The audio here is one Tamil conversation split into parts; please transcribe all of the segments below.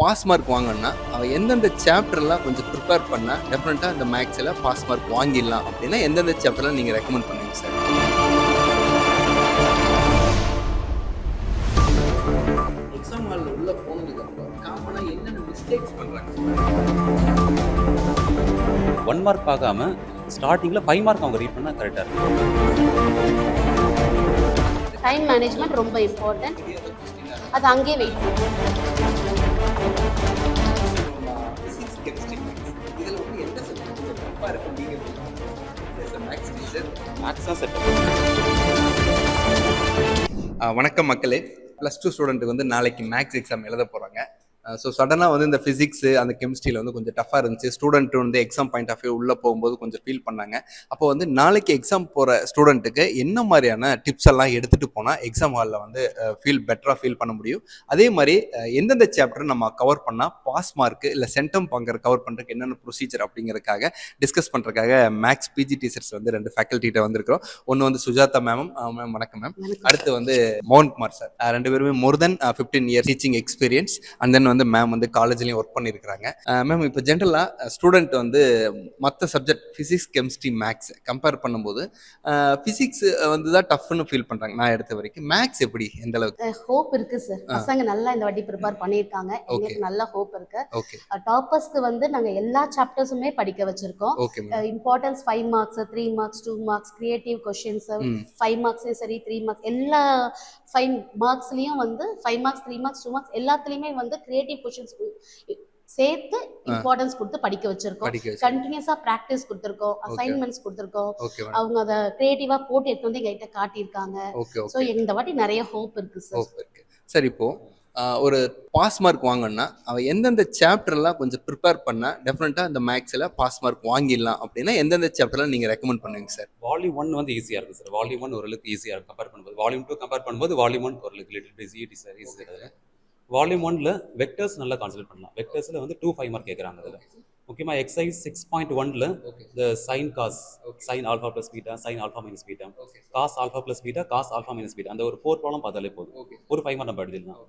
பாஸ் மார்க் வாங்கணும்னா அவன் எந்தெந்த சாப்டர்லாம் கொஞ்சம் ப்ரிப்பேர் பண்ணால் டெஃபினட்டாக இந்த மேக்ஸில் பாஸ் மார்க் வாங்கிடலாம் அப்படின்னா எந்தெந்த சாப்டர்லாம் நீங்கள் ரெக்கமெண்ட் பண்ணுவீங்க சார்? எக்ஸாம் ஹாலில் உள்ள போனதுக்கப்புறம் காமனாக என்னென்ன மிஸ்டேக்ஸ் பண்ணுறாங்க? 1 மார்க் பார்க்காம ஸ்டார்டிங்கில் 5 மார்க் அவங்க ரீட் பண்ணால் கரெக்டாக இருக்கும். டைம் மேனேஜ்மெண்ட் ரொம்ப இம்பார்ட்டன்ட். அது அங்கேயே வெயிட் பண்ணும். ஃபிசிக்ஸ் கெமிஸ்ட்ரி இதில் வந்து எந்த சப்ஜெக்ட் தப்பாக இருக்கும் நீங்கள் மேக்ஸ் டீச்சர்? மேக்ஸ் தான் செட். வணக்கம் மக்களே. +2 ஸ்டூடெண்ட்டுக்கு வந்து நாளைக்கு மேக்ஸ் எக்ஸாம் எழுத போகிறாங்க. ஸோ சடனாக வந்து இந்த ஃபிசிக்ஸு அந்த கெமிஸ்ட்ரியில் வந்து கொஞ்சம் டஃப்பாக இருந்துச்சு. ஸ்டூடெண்ட் வந்து எக்ஸாம் பாயிண்ட் ஆஃப் வியூ உள்ளே போகும்போது கொஞ்சம் ஃபீல் பண்ணாங்க. அப்போ வந்து நாளைக்கு எக்ஸாம் போகிற ஸ்டூடெண்ட்டுக்கு என்ன மாதிரியான டிப்ஸ் எல்லாம் எடுத்துகிட்டு போனால் எக்ஸாம் ஹாலில் வந்து பெட்டராக ஃபீல் பண்ண முடியும், அதே மாதிரி எந்தெந்த சாப்டர் நம்ம கவர் பண்ணால் பாஸ் மார்க்கு இல்லை சென்டம் பங்கர் கவர் பண்ணுறதுக்கு என்னென்ன ப்ரொசீஜர் அப்படிங்கிறதுக்காக டிஸ்கஸ் பண்ணுறதுக்காக மேக்ஸ் பிஜி டீச்சர்ஸ் வந்து 2 ஃபேக்கல்ட்டிகிட்ட வந்திருக்கிறோம். ஒன்று வந்து சுஜாதா மேம். மேம் வணக்கம் மேம். அடுத்து வந்து மோகன்குமார் சார். 2 பேருமே மோர் தென் 15 years teaching experience. And then வந்து மேம் வந்து காலேஜ்லேயும் ஒர்க் பண்ணியிருக்கிறாங்க. மேம் இப்போ ஜென்ரலாக ஸ்டூடெண்ட் வந்து மற்ற subject physics chemistry maths compare பண்ணும்போது ஃபிசிக்ஸ் வந்து தான் டஃப்னு ஃபீல் பண்ணுறாங்க. நான் எடுத்த வரைக்கும் மேக்ஸ் எப்படி எந்த அளவுக்கு ஹோப் இருக்கு சார். பசங்க நல்லா இந்த வாட்டி ப்ரிப்பேர் பண்ணியிருக்காங்க. எங்களுக்கு நல்ல ஹோப் இருக்கு. ஓகே டாப்பர்ஸ்க்கு வந்து நாங்கள் எல்லா சாப்டர்ஸுமே படிக்க வச்சிருக்கோம். Okay importance 5 marks, 3 marks, 2 marks, creative questions 5 மார்க்ஸும் சரி, 3 மார்க்ஸ், எல்லா 5 மார்க்ஸ்லயும் வந்து 5 மார்க்ஸ், 3 மார்க்ஸ், 2 மார்க்ஸ் எல்லாத்துலயுமே வந்து கிரியேட்டிவ் கொஷின்ஸ் சேர்த்து இம்பார்ட்டன்ஸ் கொடுத்து படிக்க வச்சிருக்கோம். கண்டினியூஸா பிராக்டிஸ் கொடுத்துருக்கோம், அசைன்மெண்ட்ஸ் கொடுத்துருக்கோம். அவங்க அதை கிரியேட்டிவா போட்டு எடுத்து வந்து எங்ககிட்ட காட்டியிருக்காங்க. ஸோ இந்த வாட்டி நிறைய ஹோப் இருக்கு சார். சார் இப்போ ஒரு பாஸ் மார்க் வாங்கணும்னா அவன் எந்தெந்த சாப்டர்லாம் கொஞ்சம் ப்ரிப்பேர் பண்ணால் டெஃபினட்டாக இந்த மேக்ஸில் பாஸ் மார்க் வாங்கிடலாம் அப்படின்னா எந்தெந்த சாப்டர்லாம் நீங்கள் ரெக்கமெண்ட் பண்ணுவீங்க சார்? வால்யூம் 1 வந்து ஈஸியாக இருக்குது சார். வால்யூம் 1 ஓரளவுக்கு ஈஸியாக இருக்கும் கம்பேர் பண்ணும்போது. வால்யூம் 2 கம்பேர் பண்ணும்போது வால்யூம் 1 ஓரளவுக்கு ஈஸியாக. வால்யூம் 1ல வெக்டர்ஸ் நல்லா கான்சென்ட்ரேட் பண்ணலாம். வெக்டர்ஸில் வந்து 2 5 மார்க் கேட்குறாங்க. அதில் முக்கியமாக எக்ஸசைஸ் 6.1ல இந்த sine cos, sine alpha plus beta, sine alpha minus beta, cos alpha plus beta, cos alpha minus beta, அந்த ஒரு 4 ப்ராப்ளம் பார்த்தாலே போதும். ஒரு 5 மார்க் நம்ம எழுதிடலாம்.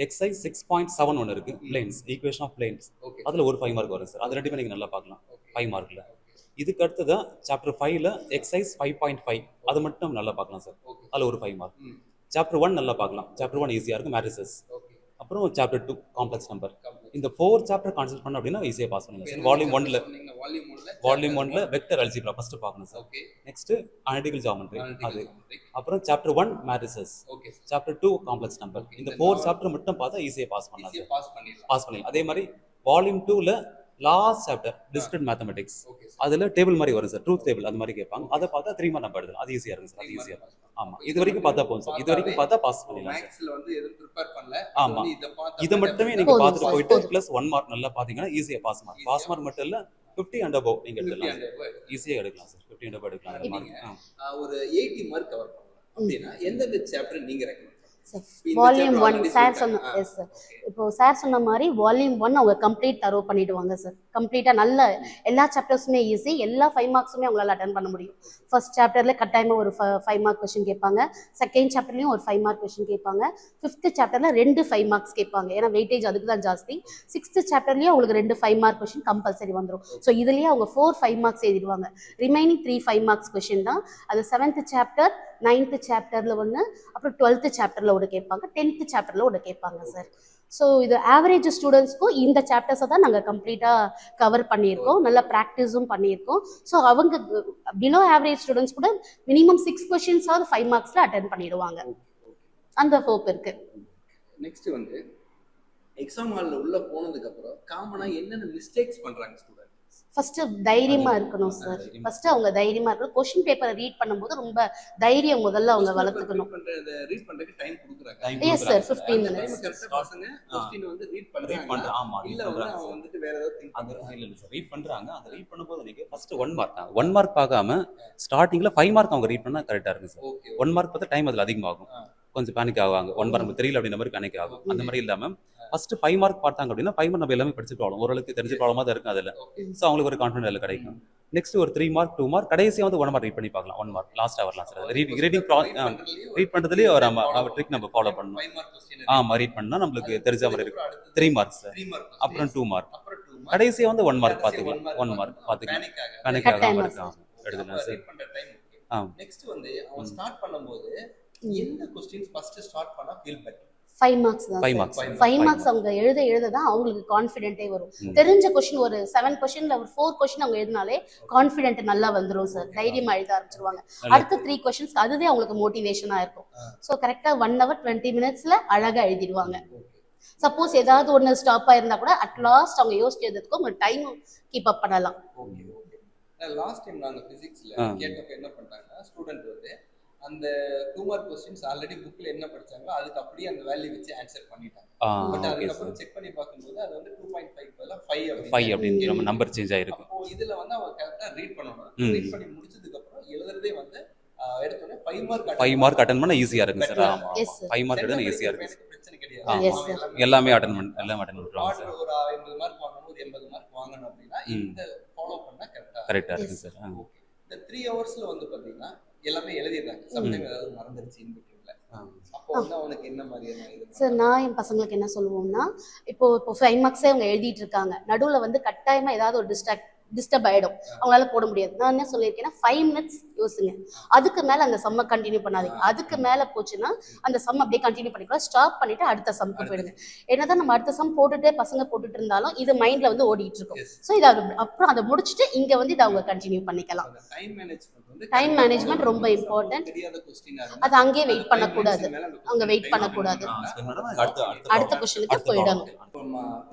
எக்ஸசைஸ் 6.7 ஒன்று இருக்குது, பிளேன்ஸ், ஈக்குவேஷன் ஆஃப் பிளேன்ஸ். அதில் ஒரு 5 மார்க் வரும் சார். அது 2 நீங்கள் நல்லா பார்க்கலாம் 5 மார்க்கில். இதுக்கு அடுத்ததான் சாப்டர் 5ல எக்ஸசைஸ் 5.5 அது மட்டும் நல்லா பார்க்கலாம் சார். அதில் ஒரு 5 மார்க். சாப்டர் 1 நல்லா பார்க்கலாம். சாப்டர் 1 ஈஸியாக இருக்கும், மேட்ரிசஸ். அப்புறம் சாப்டர் 2 காம்ப்ளெக்ஸ் நம்பர். இந்த 4 சாப்டர் கான்சென்ட்ரேட் பண்ண அப்படின்னா ஈஸியாக பாஸ் பண்ணலாம் சார். வால்யூம் 1ல வெக்டர் அல்ஜிப்ரா ஃபர்ஸ்ட் பார்க்கணும் சார். நெக்ஸ்ட் அனலிட்டிக்கல் ஜியோமெட்ரி அது. அப்புறம் chapter 1 matrices, chapter 2 complex number. இந்த 4 சாப்டர் மட்டும் பார்த்தா ஈஸியாக பாஸ் பண்ணலாம் சார். பாஸ் பண்ணலாம். அதே மாதிரி வால்யூம் 2ல லாஸ்ட் சாப்டர் டிஸ்கிரிட் மேத்தமெட்டிக்ஸ், அதுல டேபிள் மாதிரி வரும் சார், ட்ரூத் டேபிள் அந்த மாதிரி கேட்பாங்க. அதை பார்த்தா 3 மார்க் நம்ம எழுதலாம். அது ஈஸியா இருக்கும் சார். அது ஈஸியா இருக்கும். ஆமா, இது வரைக்கும் பார்த்தா போதும் சார். இது வரைக்கும் பார்த்தா பாஸ் பண்ணிடலாம். மேக்ஸ்ல வந்து எதுவும் ப்ரிப்பேர் பண்ணல. ஆமா, இத மட்டுமே நீங்க பார்த்துட்டு போயிட்டு ப்ளஸ் 1 மார்க் நல்லா பாத்தீங்கன்னா ஈஸியா பாஸ் மார்க். பாஸ் மார்க் மட்டும் இல்ல 50 அண்ட் அபவ் நீங்க எடுக்கலாம். ஈஸியா எடுக்கலாம் சார். 50 அண்ட் அபவ் எடுக்கலாம் அந்த மார்க். ஒரு 80 மார்க் கவர் பண்ணலாம் அப்படினா எந்தெந்த சாப்டர் நீங்க ரெக்கமெண்ட்? வால்யூம் 1 சார் சொன்ன எஸ் சார். இப்போ சார் சொன்ன மாதிரி வால்யூம் 1 அவங்க கம்ப்ளீட் தரோ பண்ணிடுவாங்க சார். கம்ப்ளீட்டா நல்ல எல்லா சாப்டர்ஸுமே ஈஸி, எல்லா 5 மார்க்ஸுமே அவங்களால அட்டென்ட் பண்ண முடியும். ஃபர்ஸ்ட் சாப்டர்ல கட்டாயமா ஒரு 5 மார்க் கொஸ்டின் கேட்பாங்க. செகண்ட் சாப்டர்லயும் ஒரு 5 மார்க் கொஸ்டின் கேட்பாங்க. 5th சாப்டர்ல 2 5 மார்க்ஸ் கேட்பாங்க. ஏன்னா வெயிட்டேஜ் அதுக்கு தான் ஜாஸ்தி. 6th சாப்டர்லயும் உங்களுக்கு 2 5 மார்க் கொஸ்டின் கம்பல்சரி வந்துடும். ஸோ இதுலயே அவங்க 4 5 மார்க்ஸ் எழுதிடுவாங்க. ரிமைனிங் 3 5 மார்க்ஸ் கொஸ்டின் தான். அது 7th சாப்டர், 9th சாப்டர்ல ஒன்று, அப்புறம் 12th சாப்டர்ல ஒன்று கேட்பாங்க, 10th சாப்டர்ல ஒன்று கேட்பாங்க சார். ஸோ இது ஆவரேஜ் ஸ்டூடெண்ட்ஸ்க்கும் இந்த சாப்டர்ஸை தான் நாங்கள் கம்ப்ளீட்டாக கவர் பண்ணியிருக்கோம். நல்ல ப்ராக்டிஸும் பண்ணியிருக்கோம். ஸோ அவங்க பிலோ ஆவரேஜ் ஸ்டூடெண்ட்ஸ் கூட மினிமம் 6 கொஸ்டின்ஸாவது 5 மார்க்ஸில் அட்டென்ட் பண்ணிடுவாங்க. அந்த ஹோப் இருக்கு. நெக்ஸ்ட் வந்து எக்ஸாம் ஹாலில் உள்ள போனதுக்கு அப்புறம் காமனாக என்னென்ன மிஸ்டேக்ஸ் பண்ணுறாங்க ஸ்டூடெண்ட்? ஃபர்ஸ்ட் தைரியமா இருக்கணும் சார். ஃபர்ஸ்ட் அவங்க தைரியமா இருக்கணும். கொஸ்டின் பேப்பரை ரீட் பண்ணும்போது ரொம்ப தைரியம் முதல்ல அவங்க வளர்த்துக்கணும். ரீட் பண்றதுக்கு டைம் கொடுக்குறாங்க. Yes sir, 15 minutes. பசங்க கொஸ்டின் வந்து ரீட் பண்றாங்க. ஆமா, இல்ல அவங்க வந்துட்டு வேற ஏதாவது திங்க் அது இல்ல சார். ரீட் பண்றாங்க. அந்த ரீட் பண்ணும்போது நீங்க ஃபர்ஸ்ட் 1 மார்க் தான். 1 மார்க் பார்க்காம ஸ்டார்டிங்ல 5 மார்க் அவங்க ரீட் பண்ணா கரெக்டா இருக்கும் சார். 1 மார்க் பார்த்தா டைம் அதுல அதிகமாகும். கொஞ்சம் பேனிக் ஆவாங்க. 1 மார்க் தெரியல அப்படின்ற மாதிரி பேனிக் ஆகும். அந்த மாதிரி இல்லாம ஃபர்ஸ்ட் 5 மார்க் பார்த்தாங்க அப்படின்னா 5 மார்க் நம்ம எல்லாமே படிச்சு ப்ராப்ளம் ஓரளவுக்கு தெரிஞ்ச ப்ராப்ளமா தான் இருக்கும் அதுல. ஸோ அவங்களுக்கு ஒரு கான்ஃபிடன்ஸ் அதில் கிடைக்கும். நெக்ஸ்ட் ஒரு 3 மார்க் 2 மார்க் கடைசியாக வந்து 1 மார்க் ரீட் பண்ணி பார்க்கலாம். 1 மார்க் லாஸ்ட்டாக வரலாம் சார். ரீடிங் ரீட் பண்ணுறதுலேயே அவர் ட்ரிக் நம்ம ஃபாலோ பண்ணணும். ரீட் பண்ணால் நம்மளுக்கு தெரிஞ்ச மாதிரி இருக்கும். 3 மார்க்ஸ் சார், அப்புறம் 2 மார்க், கடைசியாக வந்து 1 மார்க் பார்த்துக்கலாம். 1 மார்க் பார்த்துக்கலாம். பேனிக் ஆகாமல் இருக்கலாம் எடுத்துக்கலாம் சார். நெக்ஸ்ட் வந்து அவன் ஸ்டார்ட் பண்ணும்போது எந்த क्वेश्चंस ஃபர்ஸ்ட் ஸ்டார்ட் பண்ணா ஃபீல் பெட்டர்? 5 மார்க்ஸ் தான். 5 மார்க்ஸ் அவங்க எழுத தான் அவங்களுக்கு கான்ஃபிடென்ட்டே வரும். தெரிஞ்ச கொஸ்டின் ஒரு 7 கொஸ்டின்ல ஒரு 4 கொஸ்டின் அவங்க எழுதினாலே கான்ஃபிடென்ட் நல்லா வந்துரும் சார். தைரியமா எழுத ஆரம்பிச்சிருவாங்க. அடுத்த 3 கொஸ்டின்ஸ் அதுவே அவங்களுக்கு மோட்டிவேஷனா இருக்கும். ஸோ கரெக்டா 1 hour 20 minutesல அழகா எழுதிடுவாங்க. சப்போஸ் ஏதாவது ஒன்று ஸ்டாப் ஆயிருந்தா கூட அட்லாஸ்ட் அவங்க யோசிச்சு எழுதுறதுக்கு அவங்க டைம் கீப் அப் பண்ணலாம். லாஸ்ட் டைம் நாங்க பிசிக்ஸ்ல கேட்டப்ப என்ன பண்றாங்க ஸ்டூடெண்ட் வந்து அந்த 2 மார்க் क्वेश्चंस ஆல்ரெடி புக்ல என்ன படிச்சாங்களோ அதுக்கு அப்படியே அந்த வேல்யூ வச்சு ஆன்சர் பண்ணிட்டாங்க. பட் அதுக்கப்புறம் செக் பண்ணி பார்க்கும்போது அது வந்து 2.5 பதிலா 5 அப்படிங்கிற நம்பர் சேஞ்ச் ஆயிருக்கு. அப்போ இதுல வந்து அவங்க கரெக்ட்டா ரீட் பண்ணணும். ரீட் பண்ணி முடிச்சதுக்கு அப்புறம் எழுதுறதே வந்து எடுத்தோனே 5 மார்க் அட்டெண்ட் பண்ண ஈஸியா இருக்குங்க சார். ஆமா 5 மார்க் எடுத்தா ஈஸியா இருக்கு. பிரச்சனை கிடையாது. எல்லாமே அட்டெண்ட் பண்ணுவாங்க சார். ஒரு 50 மார்க் வாங்கணும், ஒரு 80 மார்க் வாங்கணும் அப்படினா இந்த ஃபாலோ பண்ணா கரெக்ட்டா இருக்கு சார். இந்த 3 ஹவர்ஸ்ல வந்து பாத்தீங்கன்னா எல்லாமே எழுதிடுறாங்க. சம்டைம் ஏதாவது மறந்துருச்சு இன்பிட்வீன்ல. அப்போ வந்து அவனுக்கு என்ன மாதிரியான இது சார் நான் என் பசங்களுக்கு என்ன சொல்லுவோம்னா இப்போ 5 மார்க்ஸே அவங்க எழுதிட்டு இருக்காங்க. நடுவுல வந்து கட்டாயமா ஏதாவது ஒரு டிஸ்டர்ப் ஆயிடும். அவங்களால போட முடியாது. நான் என்ன சொல்லியிருக்கேன்னா 5 minutes யோசிங்க. அதுக்கு மேல அந்த சம்ம கண்டினியூ பண்ணாதீங்க. அதுக்கு மேல போச்சுன்னா அந்த சம் அப்படியே கண்டினியூ பண்ணிக்கலாம். ஸ்டாப் பண்ணிட்டு அடுத்த சம்க்கு போயிடுங்க. என்னதான் நம்ம அடுத்த சம் போட்டுட்டே பசங்க போட்டுட்டு இருந்தாலும் இது மைண்ட்ல வந்து ஓடிட்டு இருக்கும். ஸோ இதை அப்புறம் அதை முடிச்சுட்டு இங்க வந்து இதை அவங்க கண்டினியூ பண்ணிக்கலாம். டைம் மேனேஜ்மெண்ட் ரொம்ப இம்பார்ட்டன்ட். அது அங்கேயே வெயிட் பண்ணக்கூடாது. அவங்க வெயிட் பண்ணக்கூடாது. அடுத்த கொஸ்டினுக்கு போயிடணும்.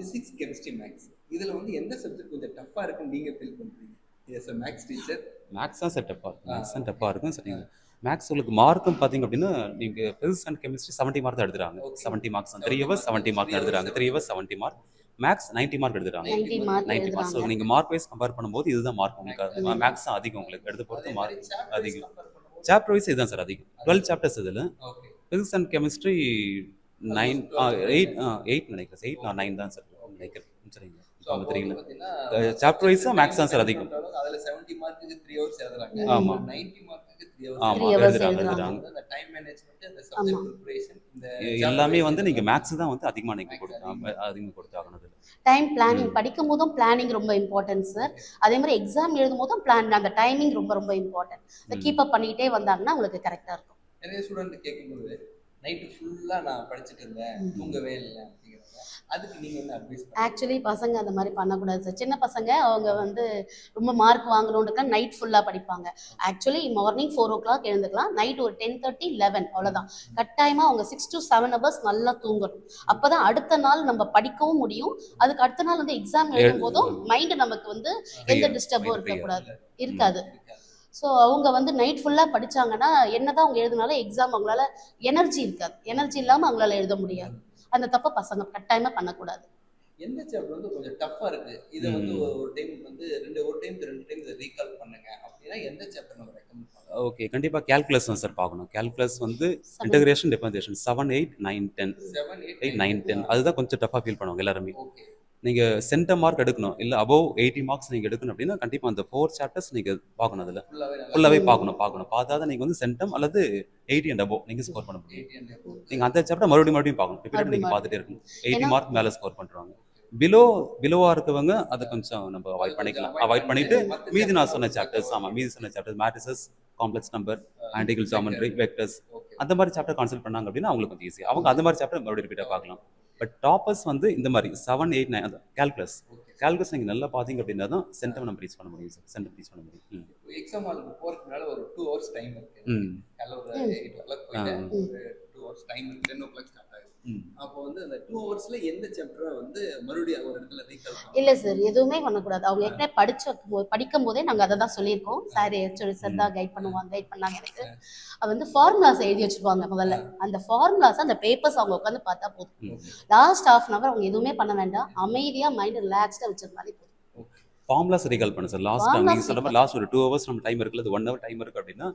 பிசிக்ஸ் கெமிஸ்ட்ரி மேத்ஸ் இதுல வந்து எந்த சப்ஜெக்ட் கொஞ்சம் டஃப்பா இருக்குன்னு நீங்க ஃபீல் பண்றீங்க? Yes maths teacher. மேத்ஸ் தான் சார் டஃப்பா இருக்கும் சரிங்க. மேத்ஸ் உங்களுக்கு மார்க்கும் பார்த்தீங்க அப்படின்னா நீங்கள் பிசிக்ஸ் அண்ட் கெமிஸ்ட்ரி 70 மார்க் தான் எடுத்துறாங்க. 70 மார்க்ஸ் 3 ஹவர்ஸ் 70 மார்க் எடுத்துறாங்க. 3 ஹவர்ஸ் 70 மார்க். மேத்ஸ் 90 மார்க் எடுத்துறாங்க. 90 மார்க். ஸோ நீங்கள் மார்க் வைஸ் கம்பேர் பண்ணும்போது இதுதான் மார்க் உங்களுக்கு. மேத்ஸ் தான் அதிகம் உங்களுக்கு எடுத்து பொறுத்து மார்க் அதிகம். சாப்டர் வைஸ் இதுதான் சார் அதிகம். 12 சாப்டர்ஸ் இதில் பிசிக்ஸ் அண்ட் கெமிஸ்ட்ரி 8 நினைக்கிறேன். 8 நான் 9 தான் சார் நினைக்கிறேன். சரிங்க. சாப்டர் வைஸ் மேத்ஸ் தான் சார் அதிகம். அதுல 70 மார்க்குக்கு 3 ஹவர்ஸ் எழுதுறாங்க. ஆமா 90 மார்க்குக்கு 3 ஹவர்ஸ் எழுதுறாங்க. அந்த டைம் மேனேஜ்மென்ட் அந்த சப்ஜெக்ட் ப்ரிபரேஷன் இந்த எல்லாமே வந்து நீங்க மேத்ஸ் தான் வந்து அதிகமா நீங்க கொடுத்தாகணும். டைம் பிளானிங் படிக்கும் போதும் பிளானிங் ரொம்ப இம்பார்ட்டன்ட் சார். அதே மாதிரி எக்ஸாம் எழுதும் போதும் பிளான் அந்த டைமிங் ரொம்ப ரொம்ப இம்பார்ட்டன்ட். அதை கீப் அப் பண்ணிட்டே வந்தாங்கன்னா உங்களுக்கு கரெக்டா இருக்கும். நிறைய ஸ்டூடெண்ட் கேட்கும்போது நைட்டு ஃபுல்லா நான் படிச்சுட்டு இருந்தேன், தூங்கவே இல்லை அப்படிங்கிறாங்க. அதுக்கு நீங்க என்ன அட்வைஸ்? ஆக்சுவலி பசங்க அந்த மாதிரி பண்ணக்கூடாது சார். சின்ன பசங்க அவங்க வந்து ரொம்ப மார்க் வாங்கணுன்றதுக்கு நைட் ஃபுல்லா படிப்பாங்க. Actually morning 4 o'clock எழுந்துக்கலாம். நைட் ஒரு 10:30 11 அவ்வளவுதான். கட்டாயமா அவங்க 6 to 7 hours நல்லா தூங்கணும். அப்பதான் அடுத்த நாள் நம்ம படிக்கவும் முடியும். அதுக்கு அடுத்த நாள் வந்து எக்ஸாம் எழுதும் போதும் மைண்ட் நமக்கு வந்து எந்த டிஸ்டர்பும் இருக்காது. ஸோ அவங்க வந்து நைட் ஃபுல்லாக படித்தாங்கன்னா என்னதான் அவங்க எழுதினாலும் எக்ஸாம் அவங்களால எனர்ஜி இருக்காது. எனர்ஜி இல்லாமல் அவங்களால எழுத முடியாது. அந்த தப்பை பசங்க கட்டாயமாக பண்ணக்கூடாது. எந்த சாப்டர் வந்து கொஞ்சம் டஃப்பாக இருக்கு, இதை வந்து ஒரு டைம் வந்து ரெண்டு டைம் இதை ரீகால் பண்ணுங்க அப்படின்னா எந்த சாப்டர் நம்ம ரெக்கமெண்ட் பண்ணலாம்? ஓகே, கண்டிப்பாக கேல்குலஸ் தான் சார் பார்க்கணும். கேல்குலஸ் வந்து இன்டகிரேஷன் டிஃபரன்சியேஷன் 7 8 9 10 8 9 10 அதுதான் கொஞ்சம் டஃப்பாக ஃபீல் பண்ணுவாங்க எல்லாருமே. நீங்கள் சென்டம் மார்க் எடுக்கணும், இல்லை அபவ் 80 மார்க்ஸ் நீங்கள் எடுக்கணும் அப்படின்னா கண்டிப்பாக அந்த 4 சாப்டர்ஸ் நீங்கள் பார்க்கணும். அதில் ஃபுல்லாகவே பார்க்கணும். பார்த்தா தான் நீங்கள் வந்து சென்டம் அல்லது 80 and above நீங்கள் ஸ்கோர் பண்ண முடியும். நீங்கள் அந்த சாப்டர் மறுபடியும் பார்க்கணும். ரிப்பீட் நீங்கள் பார்த்துட்டே இருக்கணும். 80 மார்க் மேலே ஸ்கோர் பண்ணுறாங்க. பிலோவாக இருக்கவங்க அதை கொஞ்சம் நம்ம அவாய்ட் பண்ணிக்கலாம். அவாய்ட் பண்ணிட்டு மீதி நான் சொன்ன chapters matrices, complex number, analytical geometry, vectors அந்த மாதிரி சாப்டர் கான்சென்ட் பண்ணாங்க அப்படின்னா அவங்களுக்கு கொஞ்சம் ஈஸி. அவங்க அந்த மாதிரி சாப்டர் மறுபடியும் ரிப்பீட்டாக பார்க்கலாம். பட் டாப்பர்ஸ் வந்து இந்த மாதிரி 7 8 9 கேல்குலஸ் நீங்கள் நல்லா பார்த்தீங்க அப்படின்னா தான் சென்டம் நம்ம ரீச் பண்ண முடியும் சார். சென்டம் ரீச் பண்ண முடியும். எக்ஸாம் ஹாலுக்கு போகிறதுனால ஒரு 2 hours டைம் இருக்கு. ஒரு 8 o'clock போயிட்டு ஒரு 2 hours டைம் இருக்கு. 10 o'clock ஸ்டார்ட் ஆகுது. அப்போ வந்து அந்த 2 ஹவர்ஸ்ல எந்த சாப்டரை வந்து மறுபடியும் ஒரு இடத்துல ரீகால் பண்ணலாம்? இல்லை சார், எதுவுமே பண்ணக்கூடாது. அவங்க ஏற்கனவே படிக்கும் போதே நாங்கள் அதை தான் சொல்லியிருக்கோம். சார் தான் கைட் பண்ணாங்க. எனக்கு அது வந்து ஃபார்முலாஸ் எழுதி வச்சுருவாங்க. முதல்ல அந்த ஃபார்முலாஸ் அந்த பேப்பர்ஸ் அவங்க உட்காந்து பார்த்தா போதும். லாஸ்ட் ½ hour அவங்க எதுவுமே பண்ண வேண்டாம். அமைதியாக மைண்ட் ரிலாக்ஸ்டாக வச்சிருந்தாலே போதும். ஃபார்முலாஸ் ரீகால் பண்ண சார். லாஸ்ட் ஒரு 2 hours நம்ம டைம் இருக்குல்ல, 1 hour டைம் இருக்கு அப்படின்னா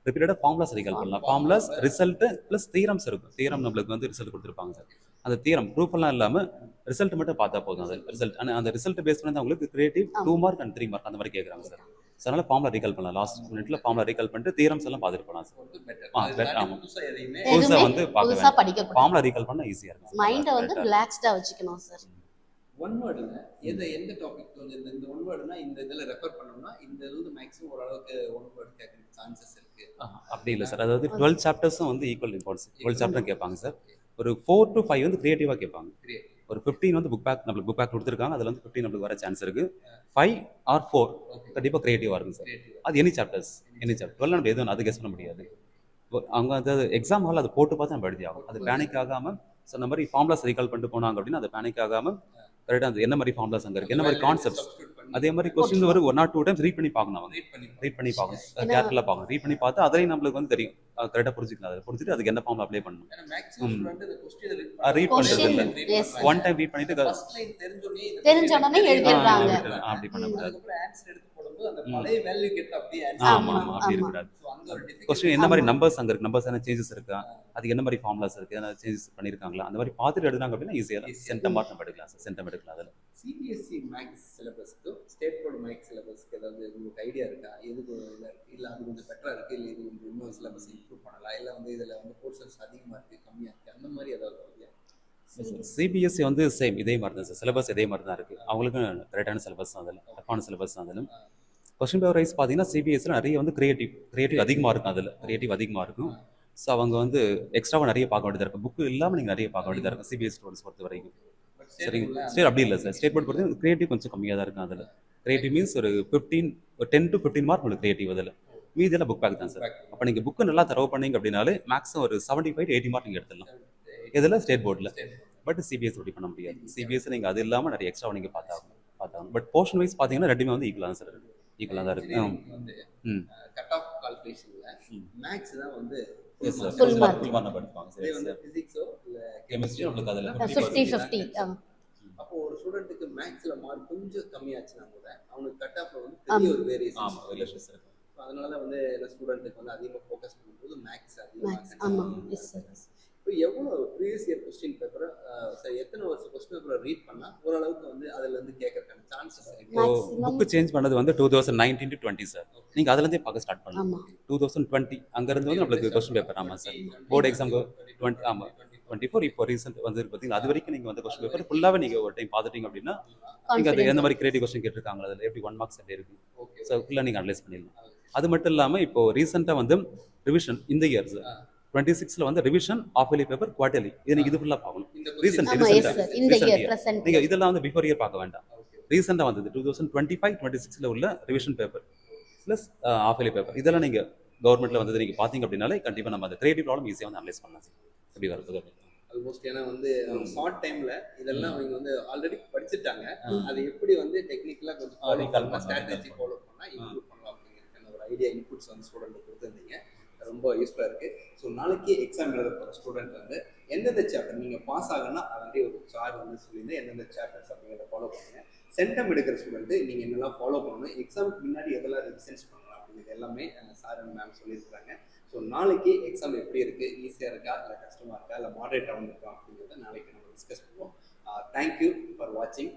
ரிப்பீட்டடாக ஃபார்முலாஸ் ரீகால் பண்ணலாம். ஃபார்முலாஸ் ரிசல்ட் ப்ளஸ் தீரம்ஸ் இருக்கும். தீரம் நம்மளுக்கு வந்து ரிசல்ட் கொடுத்துருப்பாங்க சார். அந்த தீரம் ப்ரூஃப் எல்லாம் இல்லாமல் ரிசல்ட் மட்டும் பார்த்தா போதும். அது ரிசல்ட் அந்த ரிசல்ட் பேஸ் பண்ணி தான் உங்களுக்கு கிரியேட்டிவ் 2 மார்க் அண்ட் 3 மார்க் அந்த மாதிரி கேட்குறாங்க சார். ஸோ அதனால ஃபார்முலா ரீகால் பண்ணலாம். லாஸ்ட் மினிட்ல ஃபார்முலா ரீகால் பண்ணிட்டு தியரம்ஸ் எல்லாம் பார்த்துட்டு போகலாம் சார். வந்து better. ஆ, அது better, தாண்டி ஆமா. புதுசா எதையுமே புதுசா எதுவுமே வந்து பார்க்க புதுசா வேண்டாம். படிக்க கூடாது. ஃபார்முலா ரீகால் பண்ணா ஈஸியா இருக்கும். மைண்டை வந்து Correct ஆ. ரிலாக்ஸ்டா வச்சுக்கணும் சார். ஒன் வேர்டுங்க எந்த டாபிக் கொஞ்சம் இந்த ஒன் வேர்டுனா இந்த இதில் ரெஃபர் பண்ணோம்னா இந்த இதுல வந்து மேக்ஸிமம் ஓரளவுக்கு ஒன் வேர்டு கேட்கறதுக்கு சான்சஸ் இருக்கு. அப்படி இல்லை சார். அதாவது 12 சாப்டர்ஸும் வந்து ஈக்குவல் இம்பார்ட்டன்ஸ். 12 சாப்டர் கேட்பாங்க சார். ஒரு 4 to 5 வந்து கிரியேட்டிவா கேட்பாங்க. ஒரு 15 வந்து புக் பேக் நம்மளுக்கு புக் பேக் கொடுத்துருக்காங்க. அதுல வந்து 15 நம்மளுக்கு வர சான்ஸ் இருக்கு. 5 or 4 கண்டிப்பா கிரியேட்டிவா இருக்கும் சார். அது எனி சாப்டர்ஸ் 12 நம்ம எதுவும் அது கெஸ் பண்ண முடியாது. அவங்க அந்த எக்ஸாம் ஹால் அதை போட்டு பார்த்து நம்ம எழுதி ஆகும். அது பேனிக் ஆகாம ஸோ அந்த மாதிரி ஃபார்முலாஸ் ரீகால் பண்ணிட்டு போனாங்க அப்படின்னா அது பேனிக் ஆகாம கரெக்டாக அந்த என்ன மாதிரி ஃபார்முலாஸ் அங்கே இருக்கு, என்ன மாதிரி கான்செப்ட்ஸ், அதே மாதிரி கொஸ்டின் ஒரு 1 or 2 டைம்ஸ் ரீட் பண்ணி பார்க்கணும். அவங்க ரீட் பண்ணி பார்க்கணும், கேர்ஃபுல்லாக பார்க்கணும். ரீட் பண்ணி பார்த்து அதையும் நம்மளுக்கு வந்து தெரியும், கரெக்டாக புரிஞ்சுக்கலாம். அதை புரிஞ்சுட்டு அதுக்கு என்ன ஃபார்முலா அப்ளை பண்ணணும். ரீட் பண்ணுறது இல்லை, ஒன் டைம் ரீட் பண்ணிட்டு தெரிஞ்ச உடனே எழுதிடுறாங்க. அப்படி பண்ணக்கூடாது. ஆமா ஆமா ஆமா அப்படி இருக்கக்கூடாது. கொஸ்டின் என்ன மாதிரி நம்பர்ஸ் அங்கே இருக்கு, நம்பர்ஸ் என்ன சேஞ்சஸ் இருக்கா, அதுக்கு என்ன மாதிரி ஃபார்முலாஸ் இருக்கு, என்ன சேஞ்சஸ் பண்ணியிருக்காங்களா, அந்த மாதிரி பார்த்துட்டு எடுத்தாங்க அப்படின்னா ஈஸியாக சென்டம் மார்க் நம்ம எடுக்கலாம் சார். சென்டம் எடுக்கலாம். அதில் சிபிஎஸ்சி மேக்ஸ் சிலபஸ்க்கு ஸ்டேட் போர்டு மேக்ஸ் சிலபஸ்க்கு ஏதாவது உங்களுக்கு ஐடியா இருக்கா? எதுக்கு இல்லை அது கொஞ்சம் பெட்டராக இருக்குது, இல்லை இது கொஞ்சம் இன்னும் சிலபஸ் இம்ப்ரூவ் பண்ணலாம், இல்லை வந்து இதில் வந்து போர்ஷன்ஸ் அதிகமாக இருக்குது கம்மியாக இருக்குது, அந்த மாதிரி ஏதாவது ஐடியா? சிபிஎஸ்சி வந்து சேம் இதே மாதிரி தான் சார். சிலபஸ் இதே மாதிரி தான் இருக்குது. அவங்களுக்கும் கரெக்டான சிலபஸ் தான், அதில் டஃப்பான சிலபஸ் தான். அதிலும் கொஸ்டின் பேப்பர் வைஸ் பார்த்தீங்கன்னா சிபிஎஸ்சியில் நிறைய வந்து கிரியேட்டிவ் அதிகமாக இருக்கும். அதில் கிரியேட்டிவ் அதிகமாக இருக்கும். ஸோ அவங்க வந்து எக்ஸ்ட்ராவாக நிறைய பார்க்க வேண்டியதாக இருக்கும். புக்கு இல்லாமல் நீங்கள் நிறைய பார்க்க வேண்டியதாக இருக்கும் சிபிஎஸ்சி ஸ்டூடெண்ட்ஸ் பொறுத்த வரைக்கும். சரிங்க ஸ்டேட் அப்படி இல்லை சார். ஸ்டேட் போர்ட் பொறுத்த கிரியேட்டிவ் கொஞ்சம் கம்மியாக தான் இருக்கும். அதில் கிரியேட்டிவ் மீன்ஸ் ஒரு 10 to 15 மார்க் உங்களுக்கு கிரியேட்டிவ். அதில் மீதியெல்லாம் புக் பேக் தான் சார். அப்போ நீங்கள் புக்கு நல்லா தரவு பண்ணீங்க அப்படின்னாலே மேக்ஸிமம் ஒரு 75 to 80 மார்க் நீங்கள் எடுத்துடலாம். இதில் ஸ்டேட் போர்டில். பட் சிபிஎஸ்சி அப்படி பண்ண முடியாது. சிபிஎஸ்சி நீங்கள் அது இல்லாமல் நிறைய எக்ஸ்ட்ரா நீங்கள் பார்த்தாகணும். பட் போர்ஷன் வைஸ் பார்த்தீங்கன்னா ரெண்டுமே வந்து ஈக்குவலாக தான் சார். ஈக்குவலாக தான் இருக்கு. கட் ஆஃப் கால்குலேஷன்ல மேக்ஸ் தான் வந்து ஃபுல் மார்க் படிப்பாங்க. இதே வந்து பிசிக்ஸோ இல்ல கெமிஸ்ட்ரி உங்களுக்கு அதில் 50-50. அப்போ ஒரு ஸ்டூடெண்ட்டுக்கு மேக்ஸ்ல மார்க் கொஞ்சம் கம்மியாச்சுன்னா கூட அவனுக்கு கட் ஆஃப்ல வந்து பெரிய ஒரு வேரியேஷன் இருக்கு. அதனால வந்து ஸ்டூடெண்ட்டுக்கு வந்து அதிகமாக ஃபோக்கஸ் பண்ணும்போது மேக்ஸ் அதிகமாக. இப்போ எவ்வளோ ப்ரீவியஸ் இயர் கொஸ்டின் பேப்பரை சரி எத்தனை வருஷம் கொஸ்டின் பேப்பரை ரீட் பண்ணால் ஓரளவுக்கு வந்து அதில் இருந்து கேட்கறதுக்கான சான்சஸ் இருக்கு? புக்கு சேஞ்ச் பண்ணது வந்து 2019 to 20 சார். நீங்கள் அதுலேருந்தே பார்க்க ஸ்டார்ட் பண்ணலாம். 2020 அங்கேருந்து வந்து நம்மளுக்கு கொஸ்டின் பேப்பர். ஆமாம் சார். போர்டு எக்ஸாம் 20 ஆமாம் 24 இப்போ ரீசெண்ட் வந்து பார்த்தீங்கன்னா அது வரைக்கும் நீங்கள் வந்து கொஸ்டின் பேப்பர் ஃபுல்லாகவே நீங்கள் ஒரு டைம் பார்த்துட்டீங்க அப்படின்னா நீங்கள் அது எந்த மாதிரி கிரியேட்டிவ் கொஸ்டின் கேட்டிருக்காங்க, அதில் எப்படி 1 மார்க்ஸ் எப்படி இருக்குது, ஸோ ஃபுல்லாக நீங்கள் அனலைஸ் பண்ணிடலாம். அது மட்டும் இல்லாமல் இப்போ ரீசெண்டாக வந்து ரிவிஷன் இந்த இயர் 26ல வந்து revision half yearly paper quarterly இது நீங்க இது ஃபுல்லா பார்க்கணும். நீங்க இதெல்லாம் வந்து பிஃபோர் இயர் பார்க்க வேண்டாம். ரீசெண்டா வந்தது 2025-26ல உள்ள revision paper plus half yearly paper இதெல்லாம் நீங்க கவர்மெண்ட்ல வந்து நீங்க பாத்தீங்க அப்படின்னாலே கண்டிப்பா நம்ம அந்த கிரியேட்டிவ் ப்ராப்ளம் ஈஸியா வந்து அனலைஸ் பண்ணலாம். எப்படி வருது ஆல்மோஸ்ட். ஏன்னா வந்து ஷார்ட் டைம்ல இதெல்லாம் அவங்க வந்து ஆல்ரெடி படிச்சுட்டாங்க. அது எப்படி வந்து டெக்னிக்கலா கொஞ்சம் ஃபாலோ பண்ணலாம், ஸ்ட்ராட்டஜி ஃபாலோ பண்ணா இம்ப்ரூவ் பண்ணலாம் அப்படிங்கிறதுக்கான ஒரு ஐடியா இன்புட்ஸ் வந்து ஸ்டூடெண்ட் கொடுத்துருந்தீங்க. ரொம்ப யூஸ்ஃபுல்லாக இருக்குது. ஸோ நாளைக்கு எக்ஸாம் எழுத போகிற ஸ்டூடெண்ட் வந்து எந்தெந்த சாப்டர் நீங்கள் பாஸ் ஆகணும்னா ஆல்ரெடி ஒரு சார் வந்து சொல்லியிருந்தேன் எந்தெந்த சாப்டர்ஸ் அப்படிங்கிறத ஃபாலோ பண்ணுங்கள். சென்டம் எடுக்கிற ஸ்டூடெண்ட்டு நீங்கள் என்னெல்லாம் ஃபாலோ பண்ணணும், எக்ஸாமுக்கு முன்னாடி எதெல்லாம் ரிவிஷன்ஸ் பண்ணலாம் அப்படிங்கிறது எல்லாமே சார் அண்ட் மேம் சொல்லியிருக்காங்க. ஸோ நாளைக்கு எக்ஸாம் எப்படி இருக்குது, ஈஸியாக இருக்கா இல்லை கஷ்டமாக இருக்கா இல்லை மாடரேட்டாகவும் இருக்கா அப்படிங்கிறத நாளைக்கு நம்ம டிஸ்கஸ் பண்ணுவோம். தேங்க்யூ ஃபார் வாட்சிங்.